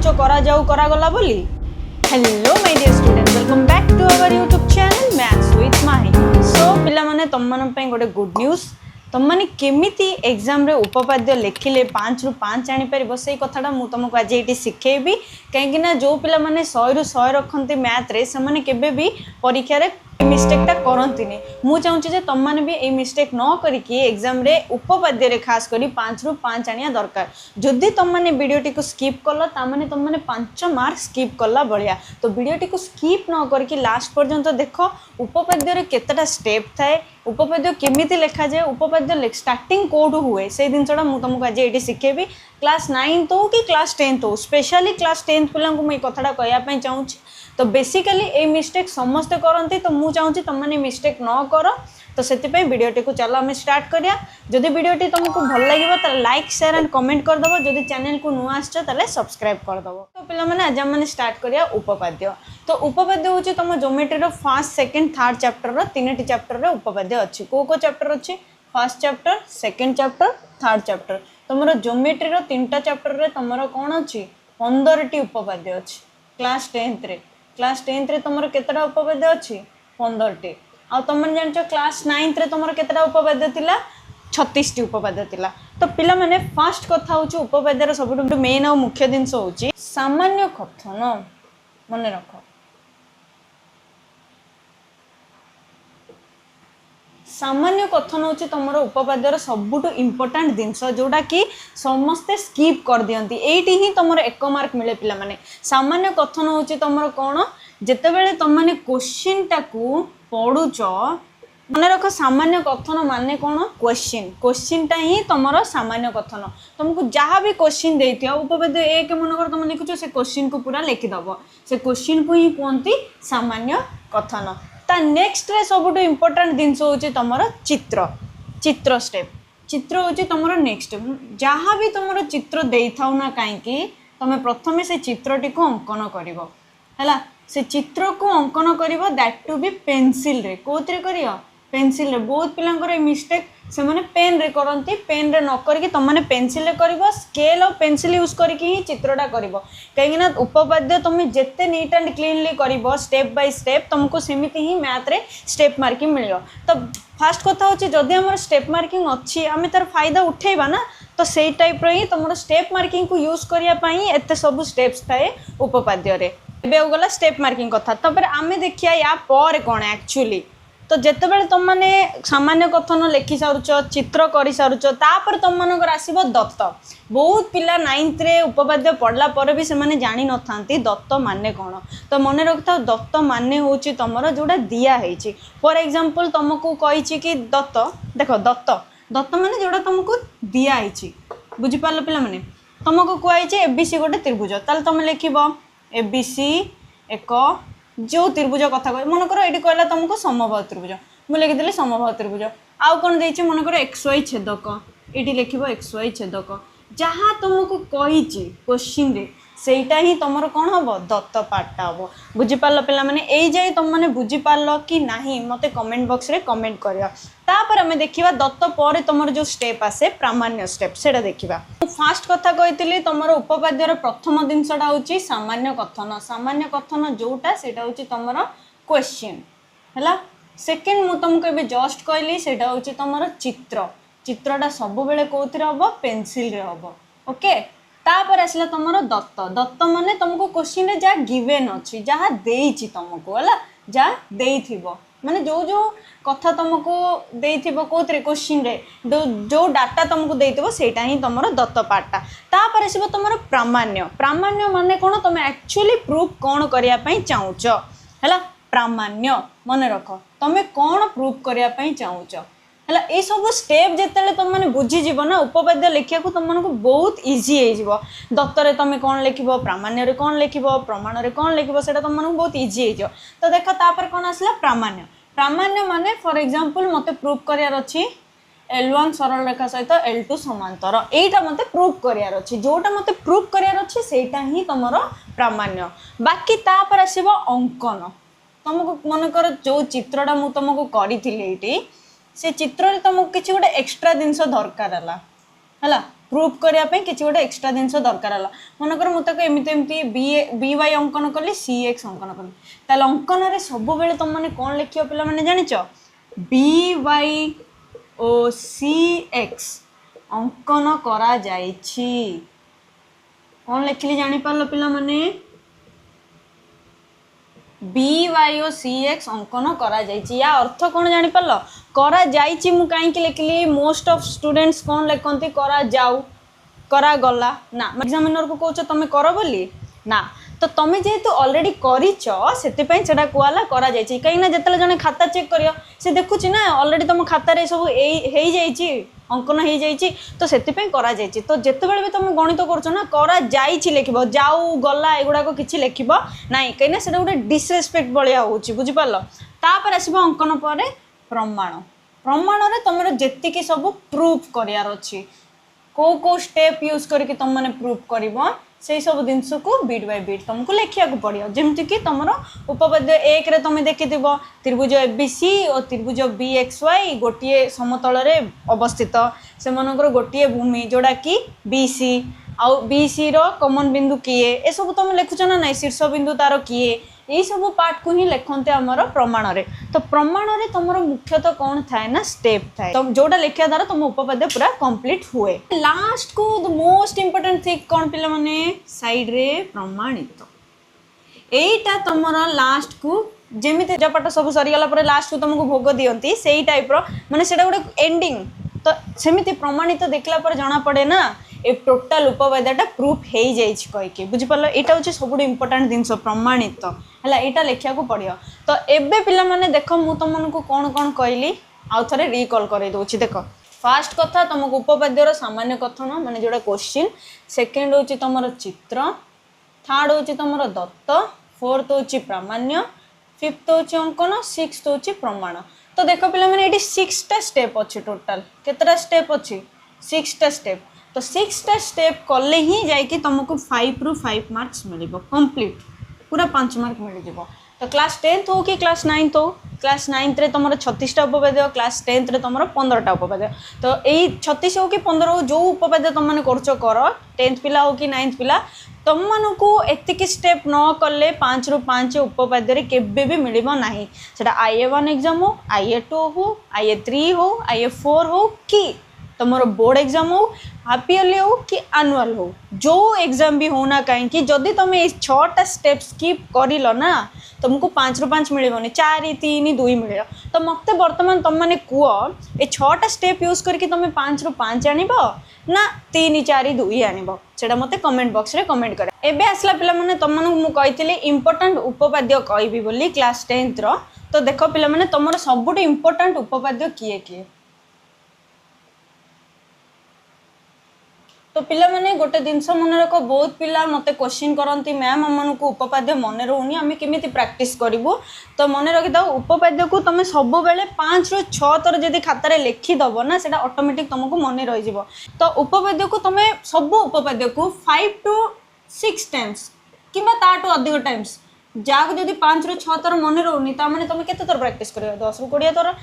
चाहूच करा गला बोली। Hello my dear student, welcome back to our YouTube channel maths with Mahi. So पिला माने तुम मन पे गोटे गुड न्यूज, तुम मैंने केमिति एग्जाम रे उपपाद्य लिखिले 5 रु 5 आनी परिबो सेई कथाटा मु तुमको आज एटी सिखेबी। कहीं ना जो पिला माने 100 रु 100 रखते मैथ रे से माने केबे भी परीक्षा रे मिस्टेकटा करंतिनी। मु चाहूची जे तुम माने भी ए मिस्टेक न करिकि एग्जाम रे उपपाद्य रे खास करी 5 रु 5 आनिया दरकार। जदि तुम माने वीडियोटी को स्किप कल ता माने तुम माने 5 मार्क स्किप कला बलिया। तो वीडियोटी को स्किप न करके लास्ट पर्यंत देखो उपपाद्य रे केतेटा स्टेप थाए, उपपाद्य केमिति लिखा जाए, उपपाद्य स्टार्टिंग कोड हुए से जिनसा मुझे तुमको आज ये शिखेबी। क्लास 9 हो कि क्लास 10 हो, स्पेशली क्लास 10 पिला मुझे कथाटा कहवाई चाहूँ। तो बेसिकली ये मिस्टेक समस्ते करती, तो मुझे चाहूँगी तुम मैंने मिस्टेक न कर। तो से वीडियोटी को चलो आम स्टार्ट करिया। जदि वीडियोटी तुमको भल लगे तो लाइक शेयर एंड कमेंट करदेव, जदि चैनल को नुआ आसो सब्सक्राइब करदेव। तो पिला माने आज आम स्टार्ट करिया उपपाद्य। तो उपपाद्य हूँ तुम geometry first second third chapter तीन चैप्टर उपपाद्य अच्छी। को चैप्टर अच्छी? First chapter, second chapter, third chapter. तुम ज्योमेट्री 3टा चैप्टर तुम कौन अच्छी? 15टी उपपाद्य अच्छी। क्लास 10 रे तुम केतटा उपपाद्य अच्छी? 15टी। आ तुम जान क्लास 9 रे तुम केतटा उपपाद्य थिला? 36टी उपपाद्य थिला। तो पिला माने फर्स्ट कथा होची उपपाद्यर सबुठ मेन और मुख्य जिनस होची सामान्य कथन। मन रख, सामान्य कथन होची तुमर उपपाद्यर सबुठ इम्पोर्टेंट जिनस जोड़ा कि समस्ते स्किप कर दियंती। एटी ही तुमर 1 मार्क मिले पिला माने। सामान्य कथन होची तुमर कोन? जेतेबेले तुम माने क्वेश्चन टाकू पढुच, मन रख सामान्य कथन माने कौन? क्वेश्चन टा ही तुमर सामान्य कथन। तुमको जहाँ भी क्वेश्चन देती उपपाद्य एक मनकर तुम लिखुच से क्वेश्चन को पूरा लिखिदब, से क्वेश्चन को ही कहती सामान्य कथन। ता नेक्स्ट रे सबुठ इम्पोर्टेंट जिनस होची तुमर चित्र स्टेप। चित्र होची तुमर नेक्स्ट। जहाँ भी तुमर चित्र दे थाउ ना कहीं तुम प्रथमे से चित्रटी को अंकन करिवो हैला। से चित्र को अंकन करिवो दैट टू बी पेंसिल रे। कोथरे करियो? पेंसिल रे। बहुत पिलांकर मिस्टेक से माने पेन रे करंती, पेन रे न करके तुम माने पेंसिल रे करिवो। स्केल और पेंसिल यूज करके ही चित्रटा करिवो। कहीं ना उपपाद्य तुम जिते नीट एंड क्लीनली करिवो स्टेप बाय स्टेप तुमको सेमिति ही मैथ रे स्टेप मार्किंग मिलियो। तो फास्ट कथा होची जदि हमर स्टेप मार्किंग अच्छी आमे तार फायदा उठेबा ना, तो सेई टाइप रे ही तुमर स्टेप मार्किंग को यूज करिया पई एते सब स्टेप्स थाए उपपाद्य रे। एबे गला स्टेप मार्किंग कथा। तबरे आमे देखिया या पर कोन एक्चुअली। तो जितेबाला तुम मैंने सामान्य कथन लिखि सारुच, चित्र कर सारुच, तापर तुम मानकर आसब दत्त। बहुत पिला 9th रे उपपाद्य पढ़ला पर भी से जानी न थांती दत्त माने कौन। तो मन रखता दत्त माने होची तुमर जोड़ा दिया है। फॉर एग्जांपल तुमको कही कि दत्त, देख दत्त माने जोड़ा तुमको दिया है। बुझिपार पिला माने तुमको कहुई एबीसी गोटे त्रिभुज, ताल तुम लिख एबीसी एक जो त्रिभुज कथा कह मन कर ये कहला तुमको समबाहु त्रिभुज, मुझे लिखिदेली समबाहु त्रिभुज। आउ कौन देती मन कर XY छेदक, ये लिख XY छेदक। जहाँ तुमको कही क्वेश्चन रे सेटा ही तुम कौन हम दत्त पार्टा हम। बुझिपार पिला माने एई जाए तुम मैंने बुझिपार कि नहीं मते कमेंट बॉक्स रे कमेंट करिया। तापर आमे देखिबा दत्त पर तुमर जो स्टेप आसे प्रामाण्य स्टेप सेटा देखिबा। फास्ट कथा कही तुम उपपाद्यर प्रथम जिनसटा होची सामान्य कथन। सामान्य कथन जोटा सेटा होची तुमर क्वेश्चन हैला। सेकेंड मु तुमको एबे जस्ट कहली सेटा होची तुमर चित्रटा सब बेले कोथिरे हबो? पेंसिल रे हबो। ओके। तापर आसला तुमर दत्त माने तुमको क्वेश्चन रे जा गिवन अछि, जहाँ देइछि तुमको हैला, जा देइथिबो माने जो कथा तुमको देइथिबो कोथरे क्वेश्चन रे जो डाटा तुमको देइथिबो सेटा ही तुमर दत्त पार्टा। तापर आसीबो तुमर प्रामाण्य माने कोन? तुम एक्चुअली प्रूफ कोन करिया पई चाहूच हैला। प्रामाण्य मन रख तुम कौन प्रूफ करिया पई चाहूच हैला। ए सब स्टेप जेतेले तुम माने बुझी जीवो ना उपपाद्य लिखिया को तुम मानको बहुत इजी हे जीवो। दत्तरे तुम कौन लिखिबो, प्रामाण्य रे कौन लिखिबो, प्रमाण रे कौन लिखिबो सेटा तुम मानको बहुत इजी हे जीवो। तो देख तापर कौन आसला? प्रामाण्य माने फॉर एग्जांपल मते प्रूफ करियार अछि L1 सरल रेखा सहित L2 समांतर, एटा मते प्रूफ करियार अछि। जोटा मते प्रूफ करियार अछि सेटा ही तुमरो प्रामाण्य। बाकी तापर आसीबो अंकन। तुमको मन कर जो चित्रटा मु तुमको करी एटी से चित्र रे तुमको किछि गोटे एक्स्ट्रा जिनस दरकार हला, प्रूफ करने किसी गोटे एक्सट्रा जिनस दरकार है मनकर मुझे एमती एमती बी वाई अंकन कली सी एक्स अंकन कली ताल अंकन सब बेले तुम मैंने कौन लिख पे मैंने जाच बी वाई ओ सी एक्स अंकन करा जाइछि कौन लिखली जापार पिला माने बी वाई ओ सी एक्स अंकन करा जाइछि या अर्थ कौन जापार करा जाइछि मु कहीं लिखली मोस्ट ऑफ स्टूडेंट्स कौन लिखती करा जाऊ करा गला ना एग्जामिनर को कौच तुम कर बोली ना तो तुम जेहेतु ऑलरेडी करिच सेतिपई सेटा कुआला करा जाइछि कहीं जतले जने खाता चेक करियो से देखुछि ना ऑलरेडी तुम खाता रे सब हेई जाइछि अंकन हो जाइछि तो सेतिपई करा जाइछि तो जेतेबेले भी तुम गणित करछो ना करा जाइछि लिखिबो जाऊ गला एगुडा को किछि लिखिबो नाही कहीं सेटा गोटे डिसरेस्पेक्ट बलिया होछि बुझि पारलो तापर आसीबो अंकन परे प्रमाण प्रमाण रे तुमरो जेतिकी सब प्रूफ करियार अछि को स्टेप यूज करके तुम मैंने प्रूफ कर से सब जिनस को बीट बाय बीट तुमको लिखा पड़ो जमती कि तुम उपपाद्य एक रे तुम देखि त्रिभुज एबीसी और त्रिभुज बीएक्सवाई गोटे समतल अवस्थित से गोटे भूमि जोड़ा कि बीसी आउ बीसी रो कॉमन बिंदु किए ए सब तुम लिखुच ना ना शीर्ष बिंदु तार किए यही सब पार्ट को ही लिखते आमर प्रमाण रे तो प्रमाण रे तुम मुख्यतः कौन थाए ना स्टेप थाए तो जोटा लिखा द्वारा तुम उपपाद्य पूरा कंप्लीट हुए लास्ट को द मोस्ट इंपोर्टेंट थिंग कौन पिला माने साइड रे प्रमाणित एटा तुमर लास्ट को जेमी पाठ सब सरीगला पर लास्ट को तुमको भोग दियंती सेही टाइप रो माने सेटा गोटे एंडिंग तो सेमिति प्रमाणित देखला पर जाना पड़े ना ए टोटाल उपपाद्यटा प्रूफ हो जाइए बुझिपार यहाँ हूँ सब इंपोर्टाट जिनस प्रमाणित है यहाँ लिखा पड़ो तो एबे पिला माने देख मु तुमको कौन कौन कहली आउ थे रिकल कर दूसरी देख फास्ट कथा तुमको उपपाद्यर सामान्य कथन माने जोड़ा क्वेश्चन सेकेंड हूँ तुम चित्र थर्ड हूँ तुम दत्त फोर्थ हूँ प्रामाण्य फिफ्थ हूँ अंकन सिक्स्थ हूँ प्रमाण तो देख पिला माने ये 6टा स्टेप अच्छी टोटाल केतटा स्टेप अच्छी 6टा स्टेप तो 6टा स्टेप कले ही जाकि तुमको 5 ରୁ 5 मार्क्स मिल कंप्लीट पूरा 5 मार्क मिल जाव तो क्लास 10th हो कि क्लास 9th हो क्लास 9th रे तुम 36टा उपपाद्य क्लास 10th रे तुम 15टा उपपाद्य तो यही 36 हो कि 15 हो जो उपपाद्य तुम मैंने कर 10th पिला हो कि 9th पिला तुम मानक एतिक स्टेप न कले 5 ରୁ 5 उपपाद्य केबे भी मिल ना सेटा IA1 एग्जाम हो IA2 हो IA3 हो IA4 हो कि तुम बोर्ड एग्जाम हो हाफ ईयरली हो कि एनुअल हो जो एग्जाम भी हो ना कहीं जदि तुम ये 6टा स्टेप स्किप कर ना तुमको 5 ରୁ 5 मिलबनी 4 3 2 मिल तो मत बर्तमान तुम मैंने कह ये 6टा स्टेप यूज करके तुम 5 ରୁ 5 आन ना 3 4 2 आनब से मत कमेंट बॉक्स रे कमेंट कर एबे आसला पिला माने तुमको मुझे इंपोर्टाट उपपाद्य कहबी बोली क्लास 10th रो तो देख पिला माने तुम सबुठ इंपोर्टाट उपपाद्य किए किए तो पिला माने गोटे जिनस मन रख बहुत पिला मत क्वेश्चन करती मैम आम को उपपाद्य मन रोनी आम केमी प्राक्टिस करूँ तो मन रखिद उपपाद्य को तुम सब बेले 5 ରୁ 6 थर जब खातार लिखिदब ना से ऑटोमेटिक तुमको मन रही तो उपपाद्य को तुम सब उपपाद्य को 5 to 6 टाइम्स कि ताठू अधिक टाइम्स जहाँ जब 5 ରୁ 6 थर मन रोनी ताने तुम केते थर प्राक्टिस कर 10 ରୁ 20 थर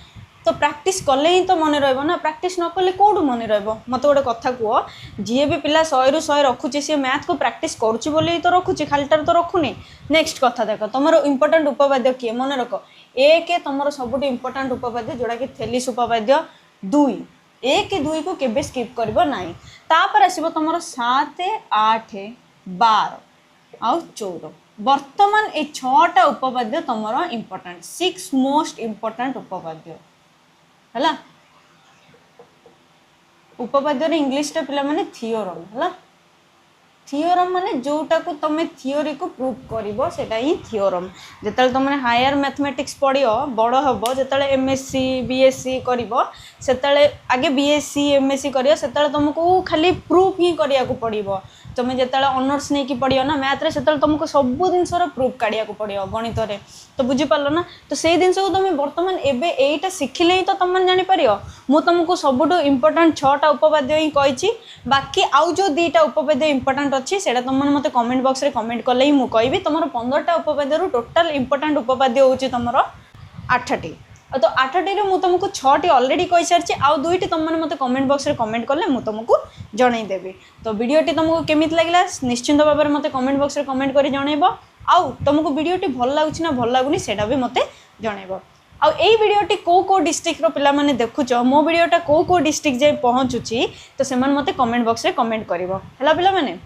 तो प्रैक्टिस कले ही तो मन रहा प्रैक्टिस न कले कौटू मन मत गोटे कथा कह जी भी पिला 100 ରୁ 100 रखुचे सी मैथ को प्रैक्टिस करुच्ची बोली तो रखुची खालीटार तो रखुनी नेक्स्ट कथा देख तुम इंपोर्टाट उपपाद्य किए मन रख एक तुम सब इंपोर्टाट उपपाद्य जोड़ा कि थेलिस उपपाद्य 2 1 2 को केबे स्किप करबो नाही तापर आसीबो तुम 7 8 12 आउ 14 वर्तमान ए 6टा उपपाद्य तुम इंपोर्टाट 6 मोस्ट इंपोर्टाट उपपाद्य है उपपाद्य इंग्लिश टा पिला माने थियोरम है थियोरम माने जोटा को तुम थियोरी को प्रूव कर सेटा ही थियोरम जिते तुम हायर मैथमेटिक्स पढ़ियो बड़ हम जो एमएससी बीएससी कर आगे बीएससी एमएससी कर तुमको खाली प्रूफ ही करिया को पड़ो तुम जो ऑनर्स नहीं कि पढ़ियो ना मैथ रे सेतल तुमको सब जिनस प्रूफ काढ़िया को पड़ो गणित रे तो बुझीपार ना तो से जिनस को तुम बर्तमान एबे एटा शिखिले ही तो तुम जापर मु तुमको सबुठ इंपोर्टाट 6टा उपपाद्य ही कही बाकी आउ जो 2टा उपपाद्य इंपोर्टाट अच्छी से तुम मत कमेंट बॉक्स रे कमेंट कले ही मुझे कहबी तुम 15टा उपपाद्य टोटाल इंपोर्टाट उपपाद्य हूँ तुम 8टी तो 8टी मु तुमको 6टी ऑलरेडी कहि सारछि आ 2टी तुम माने मते कमेंट बॉक्स रे कमेंट करले मु तुमको जणै देबी। तो वीडियोटी तुमको केमित लागला निश्चिंत भाव में मते कमेंट बॉक्स रे कमेंट करी जणैबो। आउ तुमको वीडियोटी भल लागुछि ना भल लागुनी सेटा भी मते जणैबो। आ एई वीडियोटी को डिस्ट्रिक्ट रो पिला माने देखुछ मो वीडियोटा को डिस्ट्रिक्ट जे पहुँचुछि तो सेमान मते कमेंट बॉक्स रे कमेंट करिवो हला पिला माने।